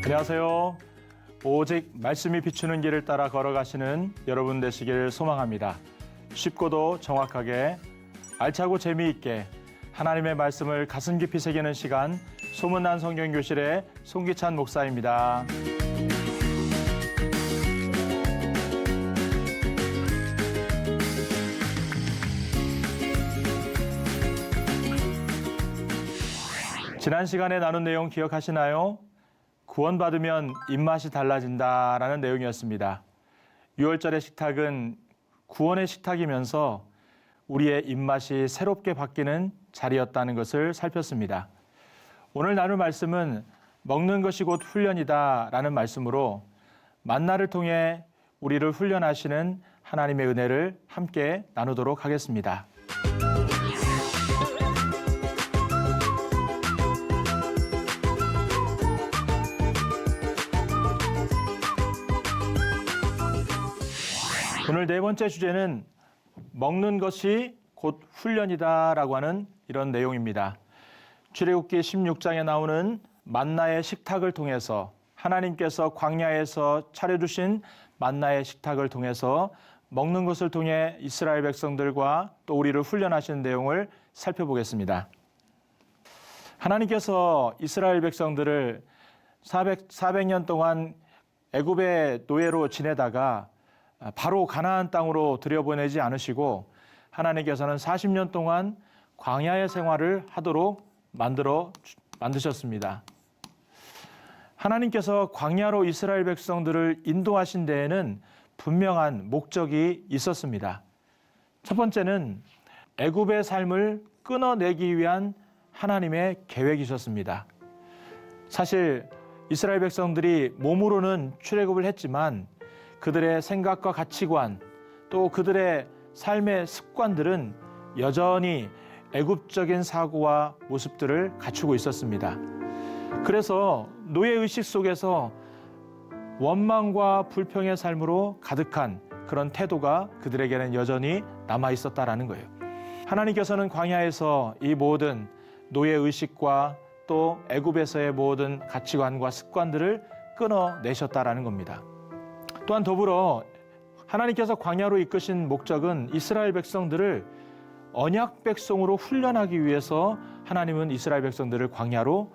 안녕하세요. 오직 말씀이 비추는 길을 따라 걸어가시는 여러분 되시길 소망합니다. 쉽고도 정확하게, 알차고 재미있게 하나님의 말씀을 가슴 깊이 새기는 시간, 소문난 성경교실의 송기찬 목사입니다. 지난 시간에 나눈 내용 기억하시나요? 구원받으면 입맛이 달라진다라는 내용이었습니다. 6월절의 식탁은 구원의 식탁이면서 우리의 입맛이 새롭게 바뀌는 자리였다는 것을 살폈습니다. 오늘 나눌 말씀은 먹는 것이 곧 훈련이다라는 말씀으로 만나를 통해 우리를 훈련하시는 하나님의 은혜를 함께 나누도록 하겠습니다. 오늘 네 번째 주제는 먹는 것이 곧 훈련이다라고 하는 이런 내용입니다. 출애굽기 16장에 나오는 만나의 식탁을 통해서 하나님께서 광야에서 차려주신 만나의 식탁을 통해서 먹는 것을 통해 이스라엘 백성들과 또 우리를 훈련하시는 내용을 살펴보겠습니다. 하나님께서 이스라엘 백성들을 400년 동안 애굽의 노예로 지내다가 바로 가나안 땅으로 들여보내지 않으시고 하나님께서는 40년 동안 광야의 생활을 하도록 만드셨습니다. 하나님께서 광야로 이스라엘 백성들을 인도하신 데에는 분명한 목적이 있었습니다. 첫 번째는 애굽의 삶을 끊어내기 위한 하나님의 계획이셨습니다. 사실 이스라엘 백성들이 몸으로는 출애굽을 했지만 그들의 생각과 가치관, 또 그들의 삶의 습관들은 여전히 애굽적인 사고와 모습들을 갖추고 있었습니다. 그래서 노예의식 속에서 원망과 불평의 삶으로 가득한 그런 태도가 그들에게는 여전히 남아 있었다라는 거예요. 하나님께서는 광야에서 이 모든 노예의식과 또 애굽에서의 모든 가치관과 습관들을 끊어내셨다라는 겁니다. 또한 더불어 하나님께서 광야로 이끄신 목적은 이스라엘 백성들을 언약 백성으로 훈련하기 위해서 하나님은 이스라엘 백성들을 광야로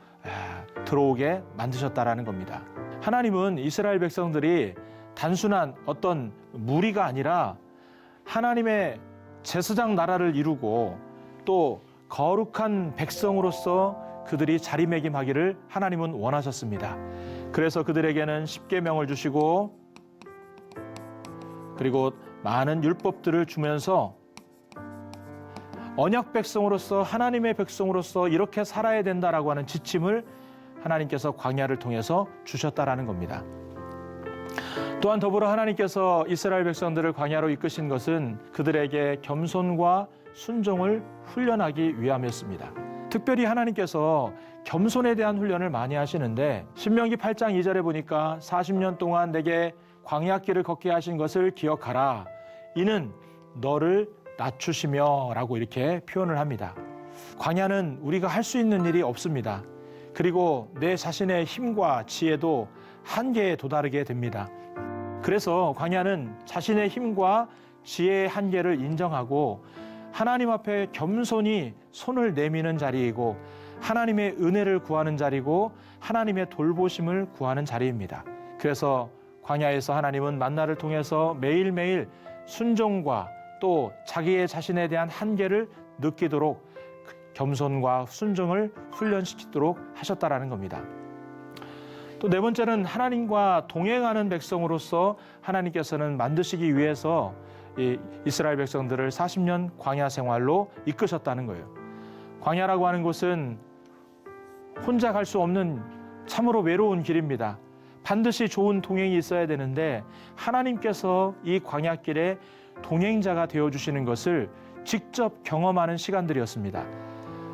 들어오게 만드셨다라는 겁니다. 하나님은 이스라엘 백성들이 단순한 어떤 무리가 아니라 하나님의 제사장 나라를 이루고 또 거룩한 백성으로서 그들이 자리매김하기를 하나님은 원하셨습니다. 그래서 그들에게는 십계명을 주시고 그리고 많은 율법들을 주면서 언약 백성으로서 하나님의 백성으로서 이렇게 살아야 된다라고 하는 지침을 하나님께서 광야를 통해서 주셨다라는 겁니다. 또한 더불어 하나님께서 이스라엘 백성들을 광야로 이끄신 것은 그들에게 겸손과 순종을 훈련하기 위함이었습니다. 특별히 하나님께서 겸손에 대한 훈련을 많이 하시는데 신명기 8장 2절에 보니까 40년 동안 내게 광야길을 걷게 하신 것을 기억하라. 이는 너를 낮추시며 라고 이렇게 표현을 합니다. 광야는 우리가 할 수 있는 일이 없습니다. 그리고 내 자신의 힘과 지혜도 한계에 도달하게 됩니다. 그래서 광야는 자신의 힘과 지혜의 한계를 인정하고 하나님 앞에 겸손히 손을 내미는 자리이고 하나님의 은혜를 구하는 자리고 하나님의 돌보심을 구하는 자리입니다. 그래서 광야에서 하나님은 만나를 통해서 매일매일 순종과 또 자기의 자신에 대한 한계를 느끼도록 겸손과 순종을 훈련시키도록 하셨다라는 겁니다. 또 네 번째는 하나님과 동행하는 백성으로서 하나님께서는 만드시기 위해서 이스라엘 백성들을 40년 광야 생활로 이끄셨다는 거예요. 광야라고 하는 곳은 혼자 갈 수 없는 참으로 외로운 길입니다. 반드시 좋은 동행이 있어야 되는데 하나님께서 이 광야길에 동행자가 되어주시는 것을 직접 경험하는 시간들이었습니다.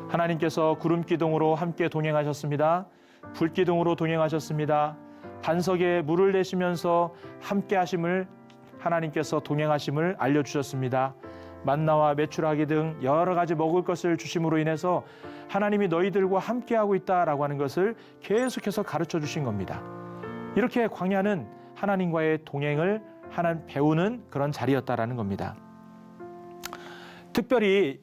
하나님께서 구름기둥으로 함께 동행하셨습니다. 불기둥으로 동행하셨습니다. 반석에 물을 내시면서 함께 하심을 하나님께서 동행하심을 알려주셨습니다. 만나와 메추라기 등 여러 가지 먹을 것을 주심으로 인해서 하나님이 너희들과 함께하고 있다라고 하는 것을 계속해서 가르쳐 주신 겁니다. 이렇게 광야는 하나님과의 동행을 배우는 그런 자리였다라는 겁니다. 특별히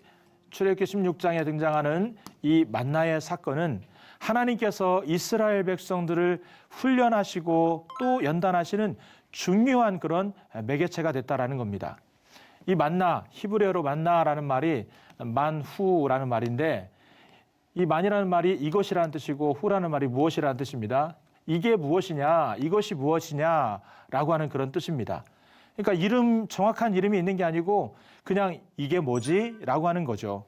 출애굽기 16장에 등장하는 이 만나의 사건은 하나님께서 이스라엘 백성들을 훈련하시고 또 연단하시는 중요한 그런 매개체가 됐다라는 겁니다. 이 만나, 히브리어로 만나라는 말이 만후라는 말인데, 이 만이라는 말이 이것이라는 뜻이고 후라는 말이 무엇이라는 뜻입니다. 이게 무엇이냐, 이것이 무엇이냐라고 하는 그런 뜻입니다. 그러니까 정확한 이름이 있는 게 아니고 그냥 이게 뭐지? 라고 하는 거죠.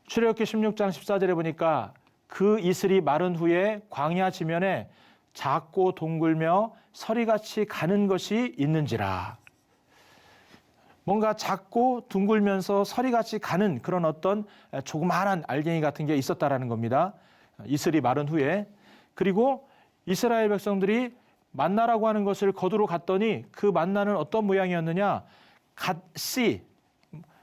출애굽기 16장 14절에 보니까 그 이슬이 마른 후에 광야 지면에 작고 둥글며 서리같이 가는 것이 있는지라. 뭔가 작고 둥글면서 서리같이 가는 그런 어떤 조그마한 알갱이 같은 게 있었다라는 겁니다. 이슬이 마른 후에. 그리고 이스라엘 백성들이 만나라고 하는 것을 거두러 갔더니 그 만나는 어떤 모양이었느냐? 갓씨,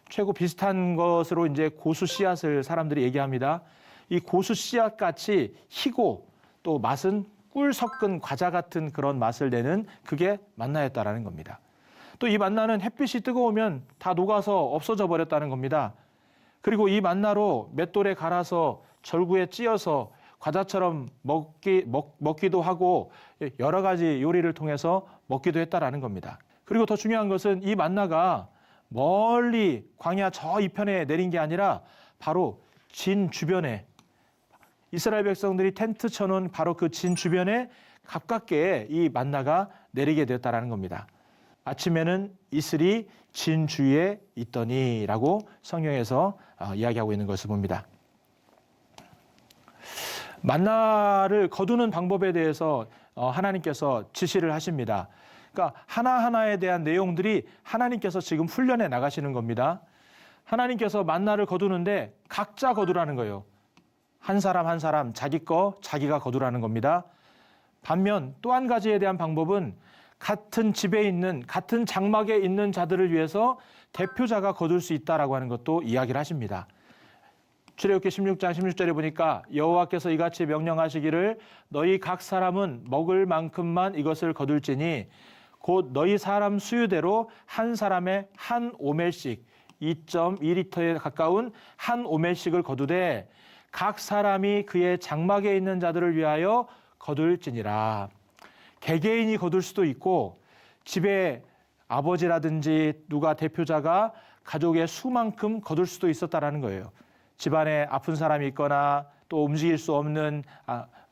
최고 비슷한 것으로 이제 고수 씨앗을 사람들이 얘기합니다. 이 고수 씨앗 같이 희고 또 맛은 꿀 섞은 과자 같은 그런 맛을 내는 그게 만나였다라는 겁니다. 또 이 만나는 햇빛이 뜨거우면 다 녹아서 없어져 버렸다는 겁니다. 그리고 이 만나로 맷돌에 갈아서 절구에 찧어서 과자처럼 먹기도 하고 여러 가지 요리를 통해서 먹기도 했다라는 겁니다. 그리고 더 중요한 것은 이 만나가 멀리 광야 저 이편에 내린 게 아니라 바로 진 주변에, 이스라엘 백성들이 텐트 쳐놓은 바로 그 진 주변에 가깝게 이 만나가 내리게 되었다라는 겁니다. 아침에는 이슬이 진 주위에 있더니라고 성경에서 이야기하고 있는 것을 봅니다. 만나를 거두는 방법에 대해서 하나님께서 지시를 하십니다. 그러니까 하나하나에 대한 내용들이 하나님께서 지금 훈련해 나가시는 겁니다. 하나님께서 만나를 거두는데 각자 거두라는 거예요. 한 사람 한 사람 자기 거 자기가 거두라는 겁니다. 반면 또 한 가지에 대한 방법은 같은 집에 있는, 같은 장막에 있는 자들을 위해서 대표자가 거둘 수 있다라고 하는 것도 이야기를 하십니다. 출애굽기 16장 16절에 보니까 여호와께서 이같이 명령하시기를 너희 각 사람은 먹을 만큼만 이것을 거둘지니 곧 너희 사람 수유대로 한 사람의 한 오멜씩 2.2리터에 가까운 한 오멜씩을 거두되 각 사람이 그의 장막에 있는 자들을 위하여 거둘지니라. 개개인이 거둘 수도 있고 집에 아버지라든지 누가 대표자가 가족의 수만큼 거둘 수도 있었다라는 거예요. 집안에 아픈 사람이 있거나 또 움직일 수 없는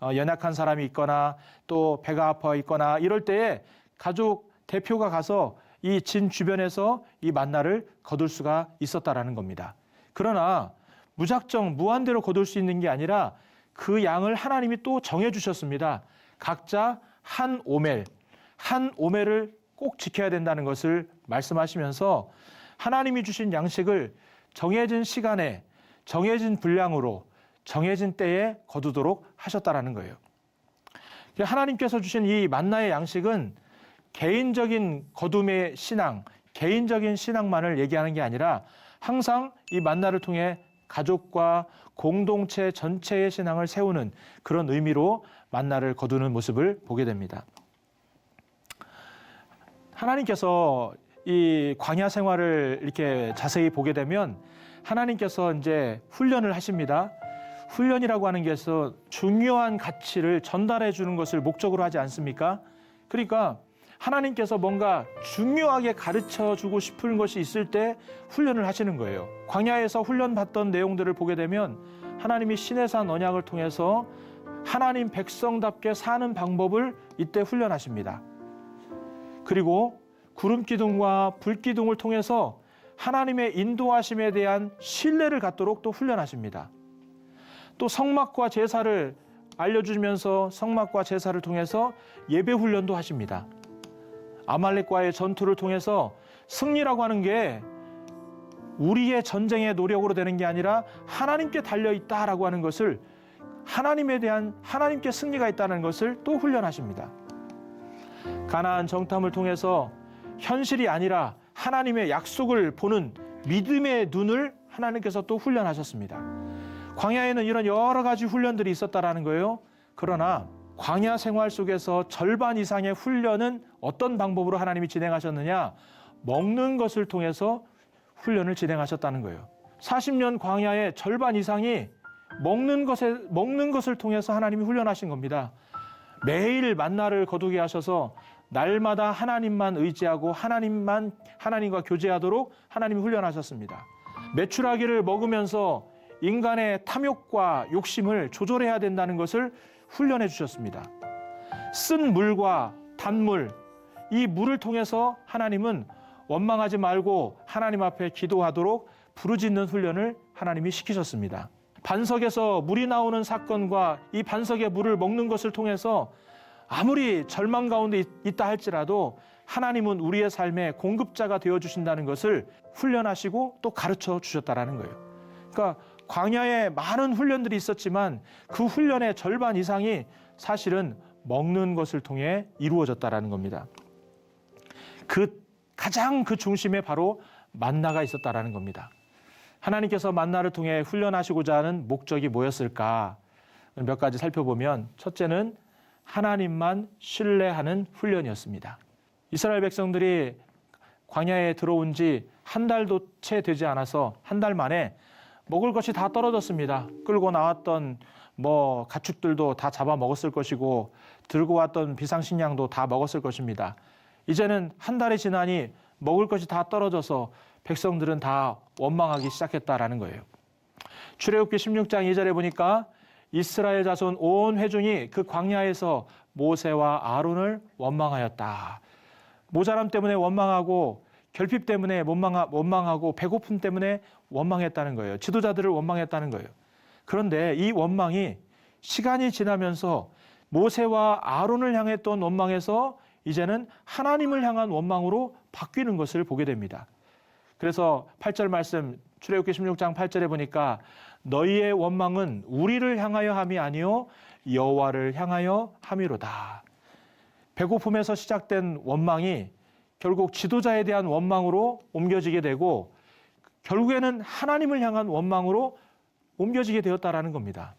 연약한 사람이 있거나 또 배가 아파 있거나 이럴 때에 가족 대표가 가서 이 진 주변에서 이 만나를 거둘 수가 있었다라는 겁니다. 그러나 무작정 무한대로 거둘 수 있는 게 아니라 그 양을 하나님이 또 정해주셨습니다. 각자 한 오멜을 꼭 지켜야 된다는 것을 말씀하시면서 하나님이 주신 양식을 정해진 시간에 정해진 분량으로 정해진 때에 거두도록 하셨다라는 거예요. 하나님께서 주신 이 만나의 양식은 개인적인 거둠의 신앙, 개인적인 신앙만을 얘기하는 게 아니라 항상 이 만나를 통해 가족과 공동체 전체의 신앙을 세우는 그런 의미로 만나를 거두는 모습을 보게 됩니다. 하나님께서 이 광야 생활을 이렇게 자세히 보게 되면 하나님께서 이제 훈련을 하십니다. 훈련이라고 하는 것은 중요한 가치를 전달해 주는 것을 목적으로 하지 않습니까? 그러니까 하나님께서 뭔가 중요하게 가르쳐 주고 싶은 것이 있을 때 훈련을 하시는 거예요. 광야에서 훈련받던 내용들을 보게 되면 하나님이 시내산 언약을 통해서 하나님 백성답게 사는 방법을 이때 훈련하십니다. 그리고 구름 기둥과 불 기둥을 통해서 하나님의 인도하심에 대한 신뢰를 갖도록 또 훈련하십니다. 또 성막과 제사를 알려주면서 성막과 제사를 통해서 예배 훈련도 하십니다. 아말렉과의 전투를 통해서 승리라고 하는 게 우리의 전쟁의 노력으로 되는 게 아니라 하나님께 달려있다라고 하는 것을, 하나님에 대한 하나님께 승리가 있다는 것을 또 훈련하십니다. 가나안 정탐을 통해서 현실이 아니라 하나님의 약속을 보는 믿음의 눈을 하나님께서 또 훈련하셨습니다. 광야에는 이런 여러 가지 훈련들이 있었다라는 거예요. 그러나 광야 생활 속에서 절반 이상의 훈련은 어떤 방법으로 하나님이 진행하셨느냐? 먹는 것을 통해서 훈련을 진행하셨다는 거예요. 40년 광야의 절반 이상이 먹는 것을 통해서 하나님이 훈련하신 겁니다. 매일 만나를 거두게 하셔서 날마다 하나님만 의지하고 하나님과 교제하도록 하나님이 훈련하셨습니다. 메추라기를 먹으면서 인간의 탐욕과 욕심을 조절해야 된다는 것을 훈련해 주셨습니다. 쓴 물과 단물, 이 물을 통해서 하나님은 원망하지 말고 하나님 앞에 기도하도록 부르짖는 훈련을 하나님이 시키셨습니다. 반석에서 물이 나오는 사건과 이 반석의 물을 먹는 것을 통해서 아무리 절망 가운데 있다 할지라도 하나님은 우리의 삶의 공급자가 되어주신다는 것을 훈련하시고 또 가르쳐 주셨다는 거예요. 그러니까 광야에 많은 훈련들이 있었지만 그 훈련의 절반 이상이 사실은 먹는 것을 통해 이루어졌다는 겁니다. 가장 그 중심에 바로 만나가 있었다는 겁니다. 하나님께서 만나를 통해 훈련하시고자 하는 목적이 뭐였을까? 몇 가지 살펴보면 첫째는 하나님만 신뢰하는 훈련이었습니다. 이스라엘 백성들이 광야에 들어온 지 한 달도 채 되지 않아서 한 달 만에 먹을 것이 다 떨어졌습니다. 끌고 나왔던 가축들도 다 잡아 먹었을 것이고 들고 왔던 비상식량도 다 먹었을 것입니다. 이제는 한 달이 지나니 먹을 것이 다 떨어져서 백성들은 다 원망하기 시작했다라는 거예요. 출애굽기 16장 2절에 보니까 이스라엘 자손 온 회중이 그 광야에서 모세와 아론을 원망하였다. 모자람 때문에 원망하고 결핍 때문에 원망하고 배고픔 때문에 원망했다는 거예요. 지도자들을 원망했다는 거예요. 그런데 이 원망이 시간이 지나면서 모세와 아론을 향했던 원망에서 이제는 하나님을 향한 원망으로 바뀌는 것을 보게 됩니다. 그래서 8절 말씀 출애굽기 16장 8절에 보니까 너희의 원망은 우리를 향하여 함이 아니요 여호와를 향하여 함이로다. 배고픔에서 시작된 원망이 결국 지도자에 대한 원망으로 옮겨지게 되고 결국에는 하나님을 향한 원망으로 옮겨지게 되었다라는 겁니다.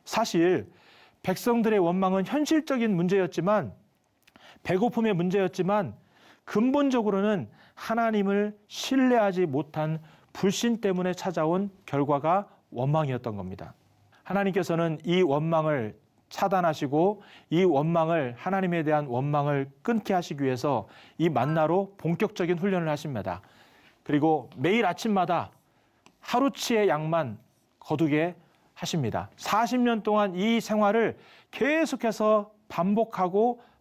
사실 백성들의 원망은 현실적인 문제였지만 배고픔의 문제였지만 근본적으로는 하나님을 신뢰하지 못한 불신 때문에 찾아온 결과가 원망이었던 겁니다. 하나님께서는 이 원망을 차단하시고 이 원망을 하나님에 대한 원망을 끊게 하시기 위해서 이 만나로 본격적인 훈련을 하십니다. 그리고 매일 아침마다 하루치의 양만 거두게 하십니다. 40년 동안 이 생활을 계속해서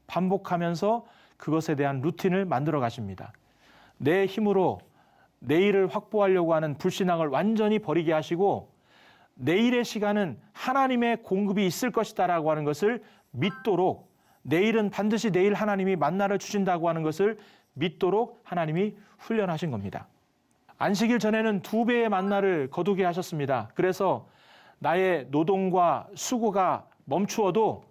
반복하면서 그것에 대한 루틴을 만들어 가십니다. 내 힘으로 내일을 확보하려고 하는 불신앙을 완전히 버리게 하시고 내일의 시간은 하나님의 공급이 있을 것이다라고 하는 것을 믿도록 내일은 반드시 내일 하나님이 만나를 주신다고 하는 것을 믿도록 하나님이 훈련하신 겁니다. 안식일 전에는 2배의 만나를 거두게 하셨습니다. 그래서 나의 노동과 수고가 멈추어도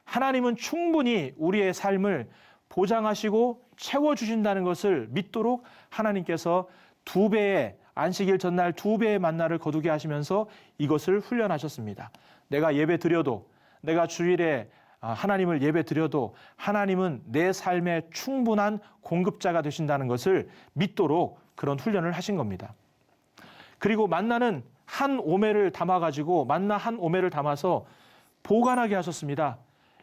하나님은 충분히 우리의 삶을 보장하시고 채워주신다는 것을 믿도록 하나님께서 2배의 안식일 전날 2배의 만나를 거두게 하시면서 이것을 훈련하셨습니다. 내가 예배 드려도 내가 주일에 하나님을 예배 드려도 하나님은 내 삶의 충분한 공급자가 되신다는 것을 믿도록 그런 훈련을 하신 겁니다. 그리고 만나는 한 오매를 담아가지고 만나 한 오매를 담아서 보관하게 하셨습니다.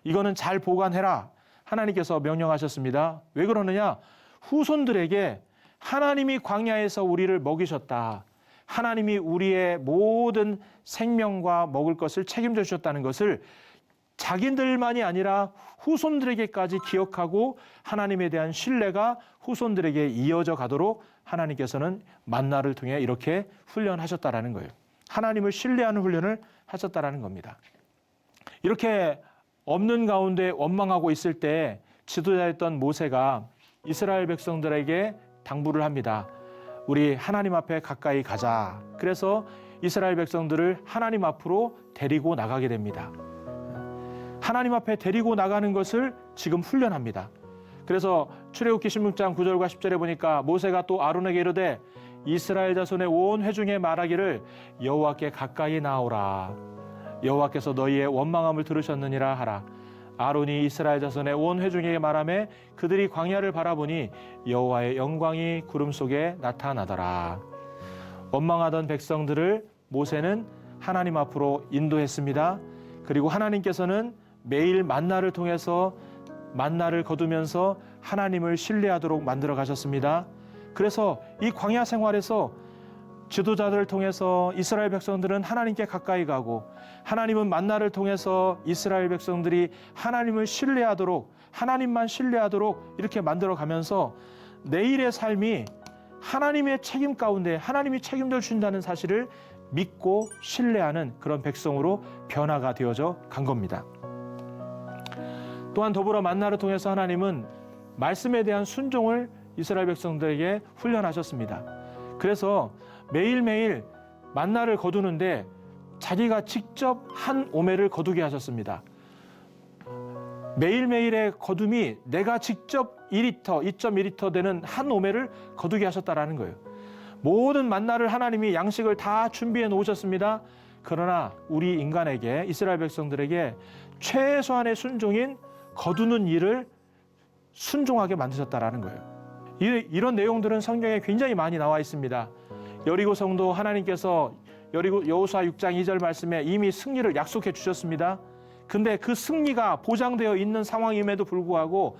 이거는 잘 보관해라. 하나님께서 명령하셨습니다. 왜 그러느냐? 후손들에게 하나님이 광야에서 우리를 먹이셨다. 하나님이 우리의 모든 생명과 먹을 것을 책임져 주셨다는 것을 자기들만이 아니라 후손들에게까지 기억하고 하나님에 대한 신뢰가 후손들에게 이어져 가도록 하나님께서는 만나를 통해 이렇게 훈련하셨다라는 거예요. 하나님을 신뢰하는 훈련을 하셨다라는 겁니다. 이렇게 없는 가운데 원망하고 있을 때 지도자였던 모세가 이스라엘 백성들에게 당부를 합니다. 우리 하나님 앞에 가까이 가자. 그래서 이스라엘 백성들을 하나님 앞으로 데리고 나가게 됩니다. 하나님 앞에 데리고 나가는 것을 지금 훈련합니다. 그래서 출애굽기 16장 9절과 10절에 보니까 모세가 또 아론에게 이르되 이스라엘 자손의 온 회중에 말하기를 여호와께 가까이 나오라. 여호와께서 너희의 원망함을 들으셨느니라 하라. 아론이 이스라엘 자손의 온 회중에게 말하매 그들이 광야를 바라보니 여호와의 영광이 구름 속에 나타나더라. 원망하던 백성들을 모세는 하나님 앞으로 인도했습니다. 그리고 하나님께서는 매일 만나를 통해서 만나를 거두면서 하나님을 신뢰하도록 만들어 가셨습니다. 그래서 이 광야 생활에서 지도자들을 통해서 이스라엘 백성들은 하나님께 가까이 가고, 하나님은 만나를 통해서 이스라엘 백성들이 하나님을 신뢰하도록, 하나님만 신뢰하도록 이렇게 만들어 가면서 내일의 삶이 하나님의 책임 가운데 하나님이 책임져 주신다는 사실을 믿고 신뢰하는 그런 백성으로 변화가 되어져 간 겁니다. 또한 더불어 만나를 통해서 하나님은 말씀에 대한 순종을 이스라엘 백성들에게 훈련하셨습니다. 그래서 매일매일 만나를 거두는데 자기가 직접 한 오매를 거두게 하셨습니다. 매일매일의 거둠이 내가 직접 2리터, 2.2리터 되는 한 오매를 거두게 하셨다라는 거예요. 모든 만나를 하나님이 양식을 다 준비해 놓으셨습니다. 그러나 우리 인간에게, 이스라엘 백성들에게 최소한의 순종인 거두는 일을 순종하게 만드셨다라는 거예요. 이런 내용들은 성경에 굉장히 많이 나와 있습니다. 여리고 성도 하나님께서 여호수아 6장 2절 말씀에 이미 승리를 약속해 주셨습니다. 근데 그 승리가 보장되어 있는 상황임에도 불구하고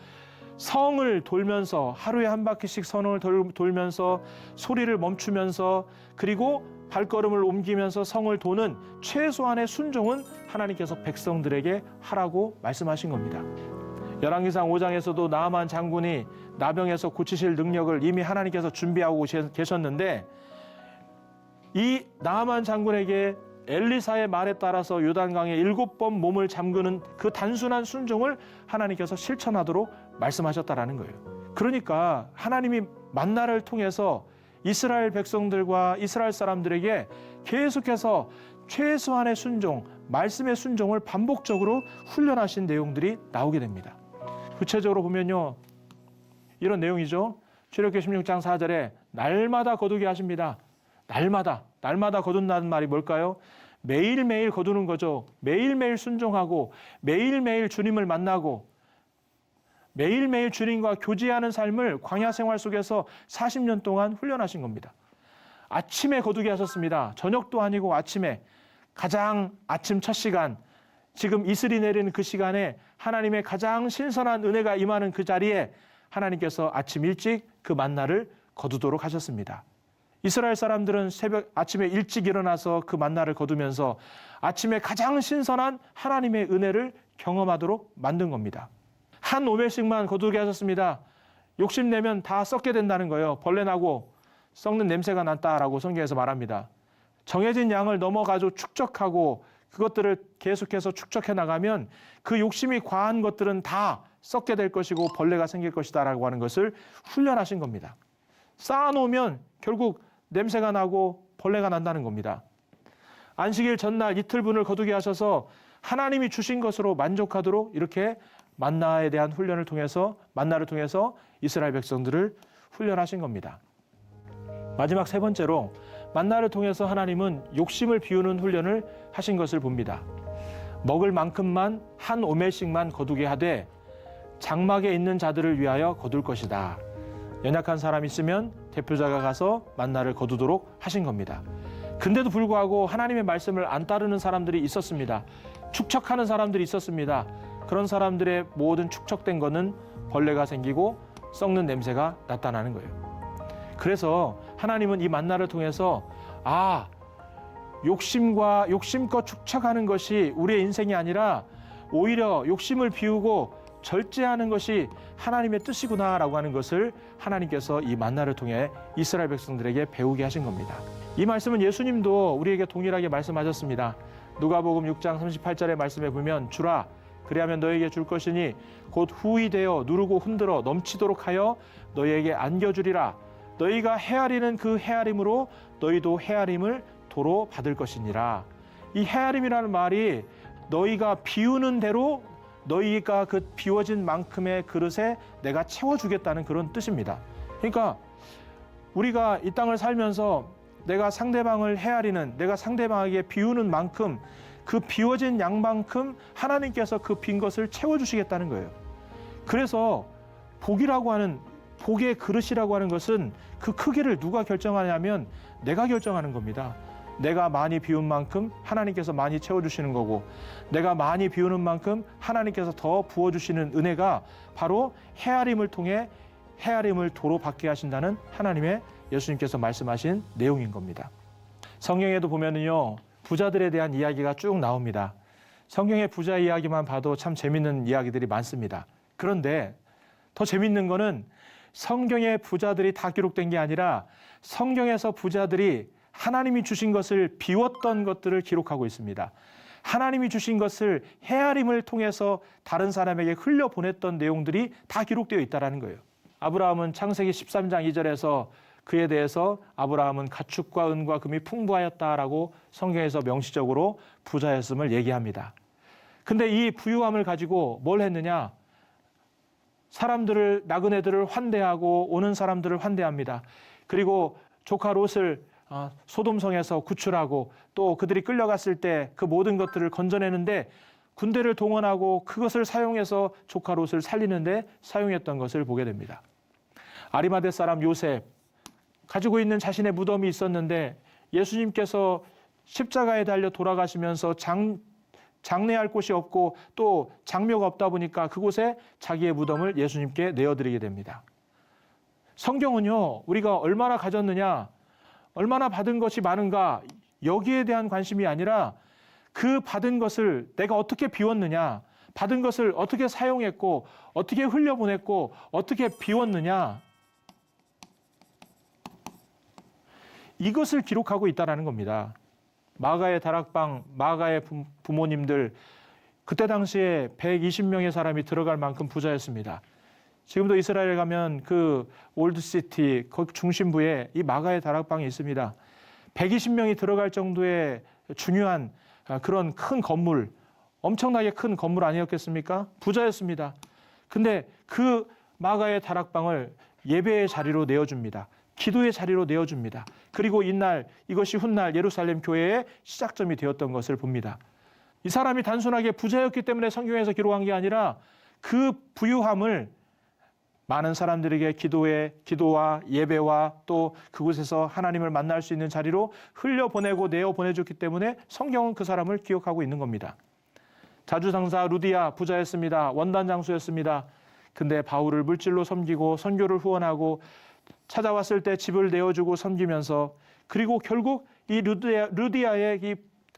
성을 돌면서 하루에 한 바퀴씩 성을 돌면서 소리를 멈추면서 그리고 발걸음을 옮기면서 성을 도는 최소한의 순종은 하나님께서 백성들에게 하라고 말씀하신 겁니다. 열왕기상 5장에서도 나아만 장군이 나병에서 고치실 능력을 이미 하나님께서 준비하고 계셨는데, 이 나아만 장군에게 엘리사의 말에 따라서 요단강에 7번 몸을 잠그는 그 단순한 순종을 하나님께서 실천하도록 말씀하셨다라는 거예요. 그러니까 하나님이 만나를 통해서 이스라엘 백성들과 이스라엘 사람들에게 계속해서 최소한의 순종, 말씀의 순종을 반복적으로 훈련하신 내용들이 나오게 됩니다. 구체적으로 보면요, 이런 내용이죠. 출애굽기 16장 4절에 날마다 거두게 하십니다. 날마다 거둔다는 말이 뭘까요? 매일매일 거두는 거죠. 매일매일 순종하고 매일매일 주님을 만나고 매일매일 주님과 교제하는 삶을 광야 생활 속에서 40년 동안 훈련하신 겁니다. 아침에 거두게 하셨습니다. 저녁도 아니고 아침에, 가장 아침 첫 시간, 지금 이슬이 내리는 그 시간에 하나님의 가장 신선한 은혜가 임하는 그 자리에 하나님께서 아침 일찍 그 만나를 거두도록 하셨습니다. 이스라엘 사람들은 아침에 일찍 일어나서 그 만나를 거두면서 아침에 가장 신선한 하나님의 은혜를 경험하도록 만든 겁니다. 한 오멜씩만 거두게 하셨습니다. 욕심내면 다 썩게 된다는 거예요. 벌레 나고 썩는 냄새가 난다라고 성경에서 말합니다. 정해진 양을 넘어가지고 축적하고 그것들을 계속해서 축적해 나가면 그 욕심이 과한 것들은 다 썩게 될 것이고 벌레가 생길 것이다라고 하는 것을 훈련하신 겁니다. 쌓아놓으면 결국 냄새가 나고 벌레가 난다는 겁니다. 안식일 전날 이틀분을 거두게 하셔서 하나님이 주신 것으로 만족하도록 이렇게 만나에 대한 훈련을 통해서, 만나를 통해서 이스라엘 백성들을 훈련하신 겁니다. 마지막 세 번째로 만나를 통해서 하나님은 욕심을 비우는 훈련을 하신 것을 봅니다. 먹을 만큼만 한 오멜씩만 거두게 하되 장막에 있는 자들을 위하여 거둘 것이다. 연약한 사람 있으면 대표자가 가서 만나를 거두도록 하신 겁니다. 근데도 불구하고 하나님의 말씀을 안 따르는 사람들이 있었습니다. 축척하는 사람들이 있었습니다. 그런 사람들의 모든 축척된 것은 벌레가 생기고 썩는 냄새가 나타나는 거예요. 그래서 하나님은 이 만나를 통해서 욕심껏 축척하는 것이 우리의 인생이 아니라 오히려 욕심을 비우고 절제하는 것이 하나님의 뜻이구나라고 하는 것을 하나님께서 이 만나를 통해 이스라엘 백성들에게 배우게 하신 겁니다. 이 말씀은 예수님도 우리에게 동일하게 말씀하셨습니다. 누가복음 6장 38절의 말씀에 보면 주라 그리하면 너에게 줄 것이니 곧 후히 되어 누르고 흔들어 넘치도록 하여 너희에게 안겨주리라. 너희가 헤아리는 그 헤아림으로 너희도 헤아림을 도로 받을 것이니라. 이 헤아림이라는 말이 너희가 비우는 대로 너희가 그 비워진 만큼의 그릇에 내가 채워주겠다는 그런 뜻입니다. 그러니까 우리가 이 땅을 살면서 내가 상대방을 헤아리는, 내가 상대방에게 비우는 만큼 그 비워진 양만큼 하나님께서 그 빈 것을 채워주시겠다는 거예요. 그래서 복이라고 하는, 복의 그릇이라고 하는 것은 그 크기를 누가 결정하냐면 내가 결정하는 겁니다. 내가 많이 비운 만큼 하나님께서 많이 채워주시는 거고, 내가 많이 비우는 만큼 하나님께서 더 부어주시는 은혜가 바로 헤아림을 통해 헤아림을 도로 받게 하신다는 하나님의, 예수님께서 말씀하신 내용인 겁니다. 성경에도 보면은요, 부자들에 대한 이야기가 쭉 나옵니다. 성경의 부자 이야기만 봐도 참 재밌는 이야기들이 많습니다. 그런데 더 재밌는 거는 성경의 부자들이 다 기록된 게 아니라 성경에서 부자들이 하나님이 주신 것을 비웠던 것들을 기록하고 있습니다. 하나님이 주신 것을 헤아림을 통해서 다른 사람에게 흘려보냈던 내용들이 다 기록되어 있다는 거예요. 아브라함은 창세기 13장 2절에서 그에 대해서 아브라함은 가축과 은과 금이 풍부하였다라고 성경에서 명시적으로 부자였음을 얘기합니다. 근데 이 부유함을 가지고 뭘 했느냐? 사람들을, 나그네들을 환대하고 오는 사람들을 환대합니다. 그리고 조카 롯을 소돔성에서 구출하고 또 그들이 끌려갔을 때 그 모든 것들을 건져내는데 군대를 동원하고 그것을 사용해서 조카 롯을 살리는데 사용했던 것을 보게 됩니다. 아리마대 사람 요셉, 가지고 있는 자신의 무덤이 있었는데 예수님께서 십자가에 달려 돌아가시면서 장례할 곳이 없고 또 장묘가 없다 보니까 그곳에 자기의 무덤을 예수님께 내어드리게 됩니다. 성경은요, 우리가 얼마나 가졌느냐, 얼마나 받은 것이 많은가, 여기에 대한 관심이 아니라 그 받은 것을 내가 어떻게 비웠느냐, 받은 것을 어떻게 사용했고 어떻게 흘려보냈고 어떻게 비웠느냐, 이것을 기록하고 있다는 겁니다. 마가의 다락방, 마가의 부모님들, 그때 당시에 120명의 사람이 들어갈 만큼 부자였습니다. 지금도 이스라엘 가면 그 올드시티 그 중심부에 이 마가의 다락방이 있습니다. 120명이 들어갈 정도의 중요한 그런 큰 건물, 엄청나게 큰 건물 아니었겠습니까? 부자였습니다. 근데 그 마가의 다락방을 예배의 자리로 내어줍니다. 기도의 자리로 내어줍니다. 그리고 이날, 이것이 훗날 예루살렘 교회의 시작점이 되었던 것을 봅니다. 이 사람이 단순하게 부자였기 때문에 성경에서 기록한 게 아니라 그 부유함을 많은 사람들에게 기도와 예배와 또 그곳에서 하나님을 만날 수 있는 자리로 흘려보내고 내어보내줬기 때문에 성경은 그 사람을 기억하고 있는 겁니다. 자주상사 루디아 부자였습니다. 원단 장수였습니다. 근데 바울을 물질로 섬기고 선교를 후원하고 찾아왔을 때 집을 내어주고 섬기면서, 그리고 결국 이 루디아의 이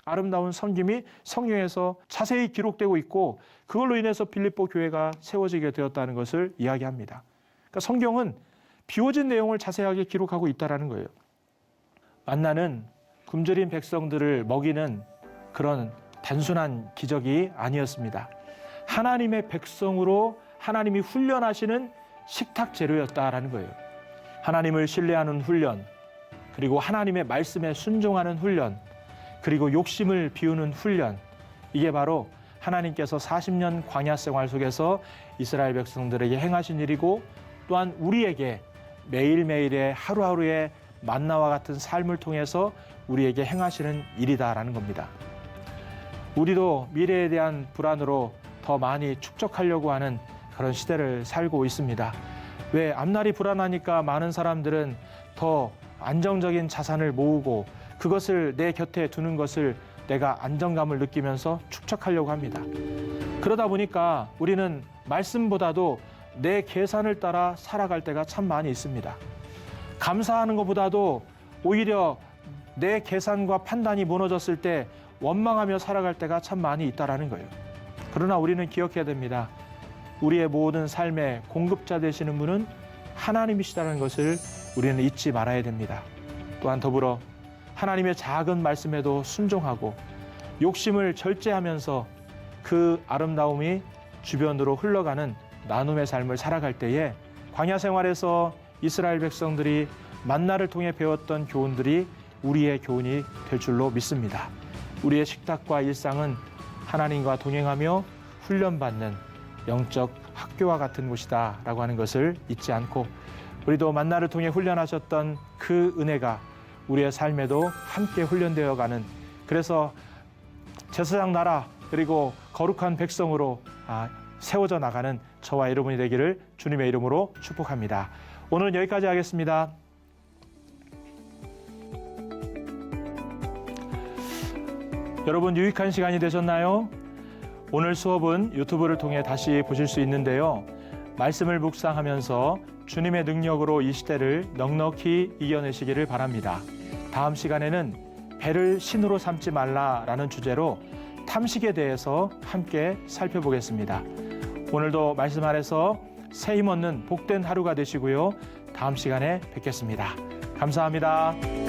아름다운 섬김이 성경에서 자세히 기록되고 있고 그걸로 인해서 빌립보 교회가 세워지게 되었다는 것을 이야기합니다. 그러니까 성경은 비워진 내용을 자세하게 기록하고 있다는 거예요. 만나는 굶주린 백성들을 먹이는 그런 단순한 기적이 아니었습니다. 하나님의 백성으로 하나님이 훈련하시는 식탁 재료였다라는 거예요. 하나님을 신뢰하는 훈련, 그리고 하나님의 말씀에 순종하는 훈련, 그리고 욕심을 비우는 훈련, 이게 바로 하나님께서 40년 광야 생활 속에서 이스라엘 백성들에게 행하신 일이고 또한 우리에게 매일매일의 하루하루의 만나와 같은 삶을 통해서 우리에게 행하시는 일이다라는 겁니다. 우리도 미래에 대한 불안으로 더 많이 축적하려고 하는 그런 시대를 살고 있습니다. 왜? 앞날이 불안하니까 많은 사람들은 더 안정적인 자산을 모으고 그것을 내 곁에 두는 것을 내가 안정감을 느끼면서 축적하려고 합니다. 그러다 보니까 우리는 말씀보다도 내 계산을 따라 살아갈 때가 참 많이 있습니다. 감사하는 것보다도 오히려 내 계산과 판단이 무너졌을 때 원망하며 살아갈 때가 참 많이 있다라는 거예요. 그러나 우리는 기억해야 됩니다. 우리의 모든 삶의 공급자 되시는 분은 하나님이시다는 것을 우리는 잊지 말아야 됩니다. 또한 더불어 하나님의 작은 말씀에도 순종하고 욕심을 절제하면서 그 아름다움이 주변으로 흘러가는 나눔의 삶을 살아갈 때에 광야 생활에서 이스라엘 백성들이 만나를 통해 배웠던 교훈들이 우리의 교훈이 될 줄로 믿습니다. 우리의 식탁과 일상은 하나님과 동행하며 훈련받는 영적 학교와 같은 곳이다 라고 하는 것을 잊지 않고 우리도 만나를 통해 훈련하셨던 그 은혜가 우리의 삶에도 함께 훈련되어 가는, 그래서 제사장 나라 그리고 거룩한 백성으로 세워져 나가는 저와 여러분이 되기를 주님의 이름으로 축복합니다. 오늘은 여기까지 하겠습니다. 여러분 유익한 시간이 되셨나요? 오늘 수업은 유튜브를 통해 다시 보실 수 있는데요. 말씀을 묵상하면서 주님의 능력으로 이 시대를 넉넉히 이겨내시기를 바랍니다. 다음 시간에는 배를 신으로 삼지 말라라는 주제로 탐식에 대해서 함께 살펴보겠습니다. 오늘도 말씀 아래서 새 힘 얻는 복된 하루가 되시고요. 다음 시간에 뵙겠습니다. 감사합니다.